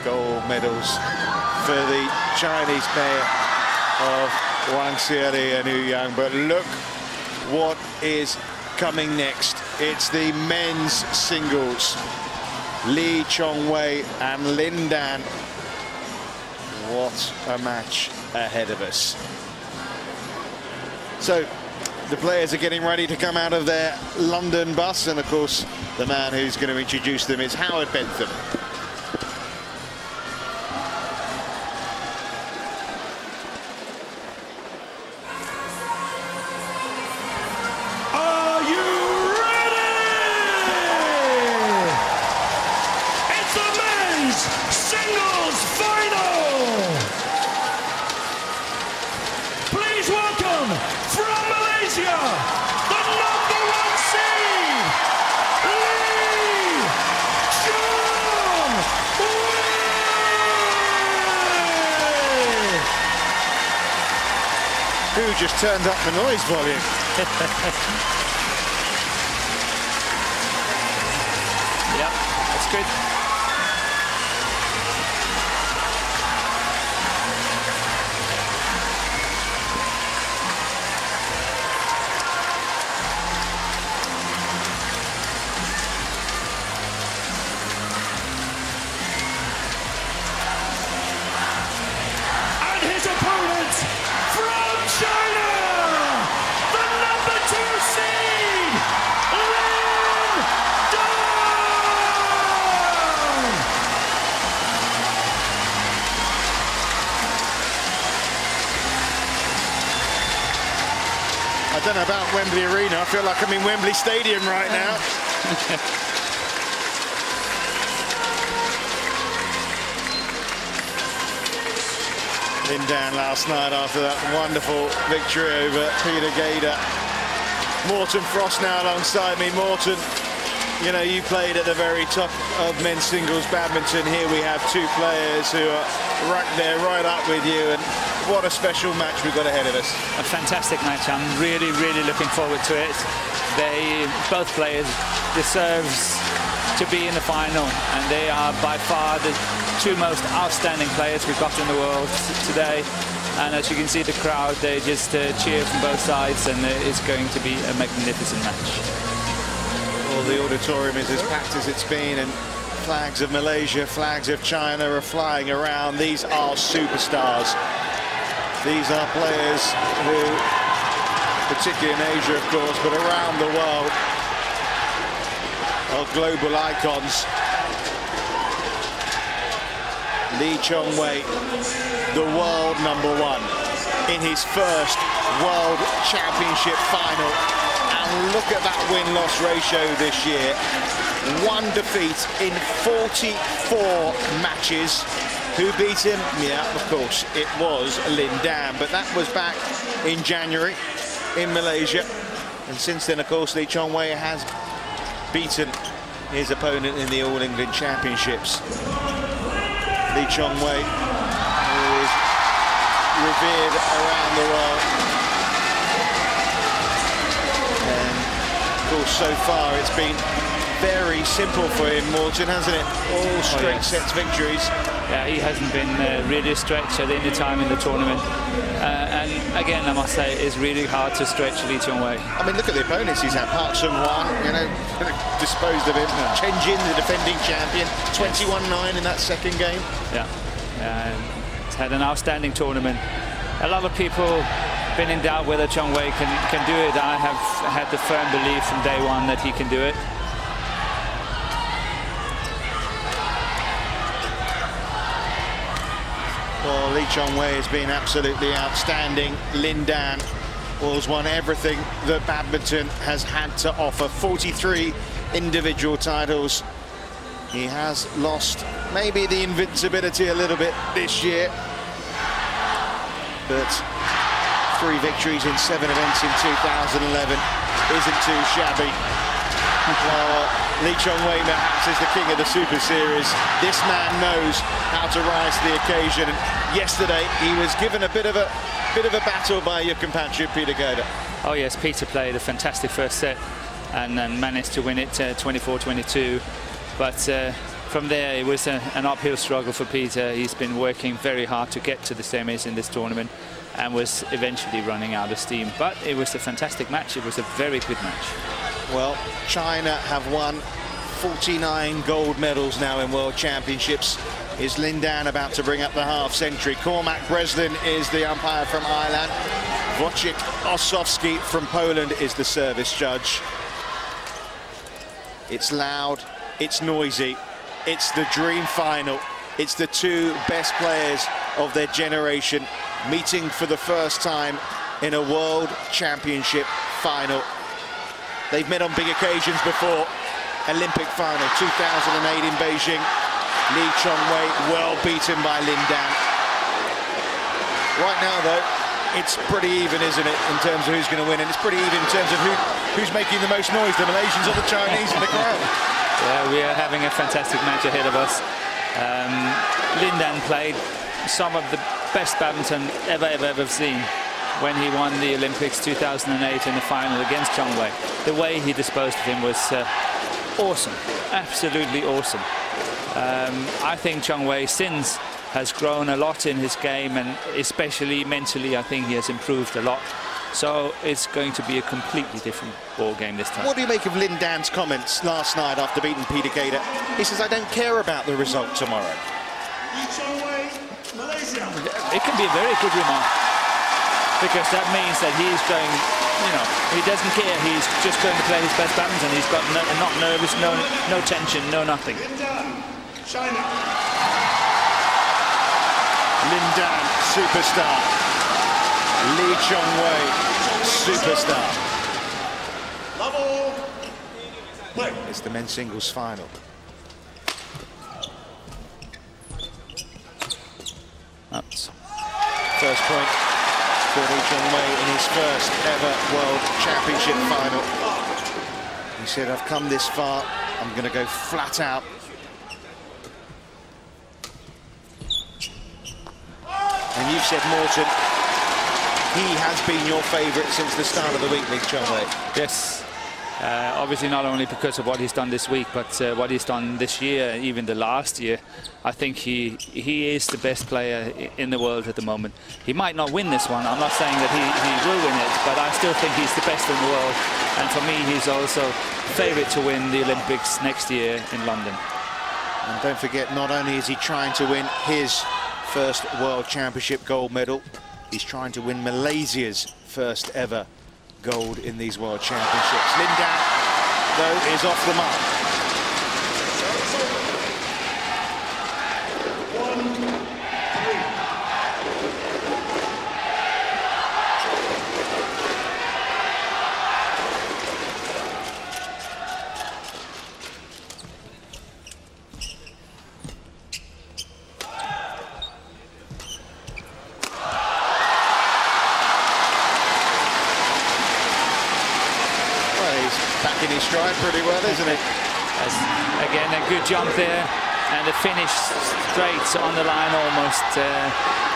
gold medals for the Chinese pair of Wang Xieli and Yu Yang. But look what is coming next. It's the men's singles. Lee Chong-wei and Lin Dan. What a match ahead of us. So the players are getting ready to come out of their London bus, and of course the man who's going to introduce them is Howard Bentham. Are you ready? It's the men's singles final. Please welcome from Malaysia, the #1 seed, Lee Chong. Who just turned up the noise volume? Yep, that's good. And his opponent from China, the #2 seed, LIN Dan. I don't know about Wembley Arena. I feel like I'm in Wembley Stadium right now. Lin Dan last night after that wonderful victory over Peter Gader. Morten Frost now alongside me. Morten, you know, you played at the very top of men's singles badminton. Here we have two players who are right there, right up with you, and what a special match we've got ahead of us. A fantastic match. I'm really, really looking forward to it. Both players deserves to be in the final, and they are by far the two most outstanding players we've got in the world today. And as you can see, the crowd, they just cheer from both sides, and it's going to be a magnificent match. Well, the auditorium is as packed as it's been, and flags of Malaysia, flags of China are flying around. These are superstars. These are players who, particularly in Asia, of course, but around the world, are global icons. Lee Chong-wei, the world #1 in his first World Championship final. And look at that win-loss ratio this year. 1 defeat in 44 matches. Who beat him? Yeah, of course, it was Lin Dan, but that was back in January in Malaysia. And since then, of course, Lee Chong-wei has beaten his opponent in the All England Championships. Lee Chong-wei, who is revered around the world. And of course, so far it's been very simple for him, Morten, hasn't it? All straight sets victories. Yeah, he hasn't been really stretched at any time in the tournament. And again, I must say, it's really hard to stretch Lee Chong-wei. I mean, look at the opponents he's had. Park Sung-hwan, you know, disposed of him. Chen Jin, the defending champion, 21-9 in that second game. Yeah, he's had an outstanding tournament. A lot of people been in doubt whether Chong-wei can do it. I have had the firm belief from day one that he can do it. Well, Lee Chong-wei has been absolutely outstanding. Lin Dan has won everything that badminton has had to offer. 43 individual titles. He has lost maybe the invincibility a little bit this year, but 3 victories in 7 events in 2011 isn't too shabby. Lee Chong-wei perhaps is the king of the Super Series. This man knows how to rise to the occasion. And yesterday he was given a bit of a battle by your compatriot Peter Gader. Oh yes, Peter played a fantastic first set and then managed to win it 24-22. But from there, it was an uphill struggle for Peter. He's been working very hard to get to the semis in this tournament and was eventually running out of steam. But it was a fantastic match. It was a very good match. Well, China have won 49 gold medals now in World Championships. Is Lin Dan about to bring up the half century? Cormac Breslin is the umpire from Ireland. Wojciech Ossowski from Poland is the service judge. It's loud, it's noisy. It's the dream final. It's the two best players of their generation meeting for the first time in a World Championship final. They've met on big occasions before. Olympic final 2008 in Beijing. Lee Chong-wei well beaten by Lin Dan. Right now, though, it's pretty even, isn't it, in terms of who's going to win, and it's pretty even in terms of who's making the most noise, the Malaysians or the Chinese in the crowd. Yeah, we are having a fantastic match ahead of us. Lin Dan played some of the best badminton ever seen when he won the Olympics 2008 in the final against Chong Wei. The way he disposed of him was awesome, absolutely awesome. I think Chong Wei since has grown a lot in his game, and especially mentally, I think he has improved a lot. So it's going to be a completely different ball game this time. What do you make of Lin Dan's comments last night after beating Peter Gader? He says, I don't care about the result tomorrow. It can be a very good remark, because that means that he's going, you know, he doesn't care. He's just going to play his best badminton. He's got not nervous, no tension, no nothing. Lin Dan, superstar. Lee Chong-wei, superstar. It's the men's singles final. That's first point for Lee Chong-wei in his first ever World Championship final. He said, I've come this far, I'm going to go flat out. And you've said, Morten, he has been your favourite since the start of the week, Lee Chong-wei. Yes, obviously not only because of what he's done this week, but what he's done this year, even the last year. I think he is the best player in the world at the moment. He might not win this one. I'm not saying that he will win it, but I still think he's the best in the world. And for me, he's also favourite to win the Olympics next year in London. And don't forget, not only is he trying to win his first World Championship gold medal, he's trying to win Malaysia's first ever gold in these World Championships. Lin Dan, though, is off the mark. Back in his stride pretty well, isn't it? Again, a good jump there, and the finish straight on the line almost.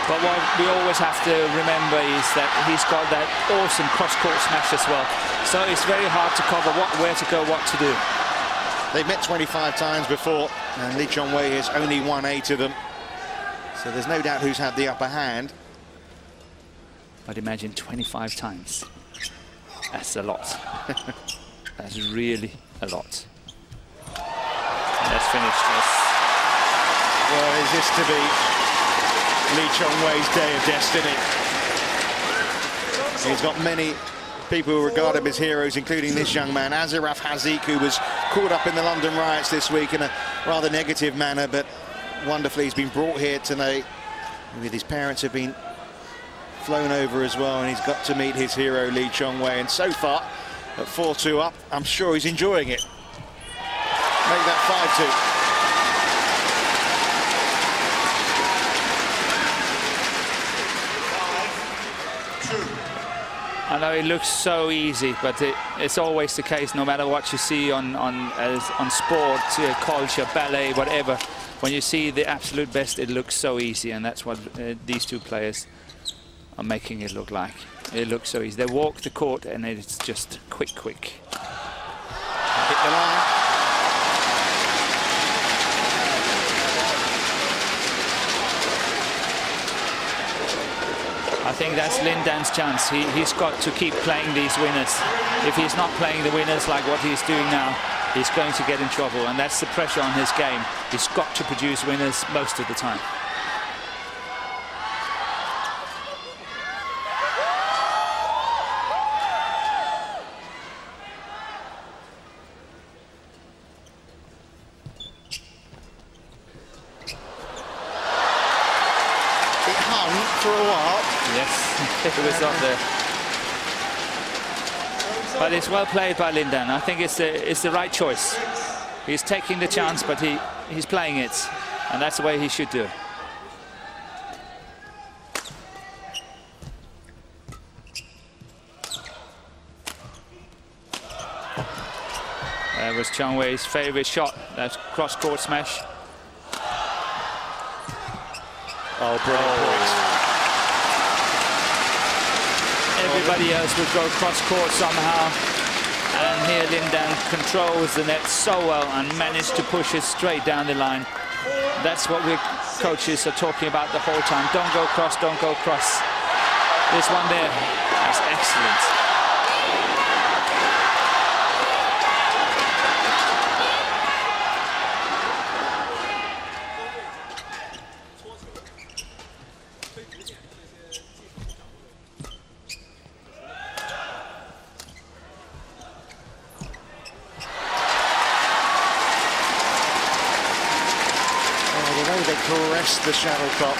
But what we always have to remember is that he's got that awesome cross-court smash as well. So it's very hard to cover where to go, what to do. They've met 25 times before, and Lee Chong-wei has only won 8 of them. So there's no doubt who's had the upper hand. But imagine 25 times. That's a lot. That's really a lot. And that's finished. Well, is this to be Lee Chong-wei's day of destiny? He's got many people who regard him as heroes, including this young man, Azaraf Haziq, who was caught up in the London riots this week in a rather negative manner, but wonderfully he's been brought here tonight. With his parents have been flown over as well, and he's got to meet his hero, Lee Chong-wei. And so far, at 4-2 up, I'm sure he's enjoying it. Make that 5-2. I know it looks so easy, but it's always the case, no matter what you see on sport, culture, ballet, whatever. When you see the absolute best, it looks so easy, and that's what these two players are making it look like. It looks so easy. They walk the court and it's just quick. Hit the line. I think that's Lin Dan's chance. He's got to keep playing these winners. If he's not playing the winners like what he's doing now, he's going to get in trouble, and that's the pressure on his game. He's got to produce winners most of the time. It hung for a while. Yes, it was up there. But it's well played by Lin Dan. I think it's the right choice. He's taking the chance, but he's playing it, and that's the way he should do it. That was Chong Wei's favorite shot. That's cross-court smash. Oh, brilliant points. Everybody else would go cross-court somehow. And here Lin Dan controls the net so well and managed to push it straight down the line. That's what we coaches are talking about the whole time. Don't go cross, don't go cross. This one there, that's excellent. They caress the shuttlecock.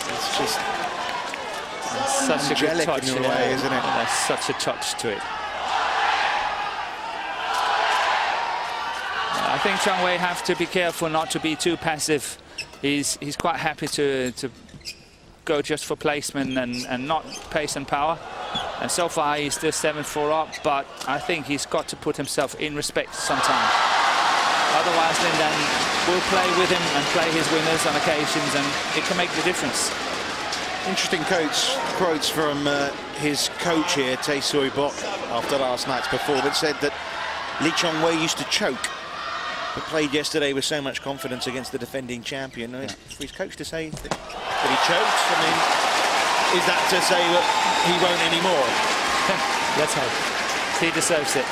It's just such a good touch in a way, isn't it? That's such a touch to it. I think Chong Wei have to be careful not to be too passive. He's quite happy to go just for placement and not pace and power. And so far he's still 7-4 up, but I think he's got to put himself in respect sometimes. Otherwise, Lin Dan will play with him and play his winners on occasions, and it can make the difference. Interesting quotes from his coach here, Tae Soi Bok, after last night's performance, said that Lee Chong Wei used to choke, but played yesterday with so much confidence against the defending champion. Yeah. For his coach to say that he choked, I mean, is that to say that he won't anymore? Let's hope. He deserves it.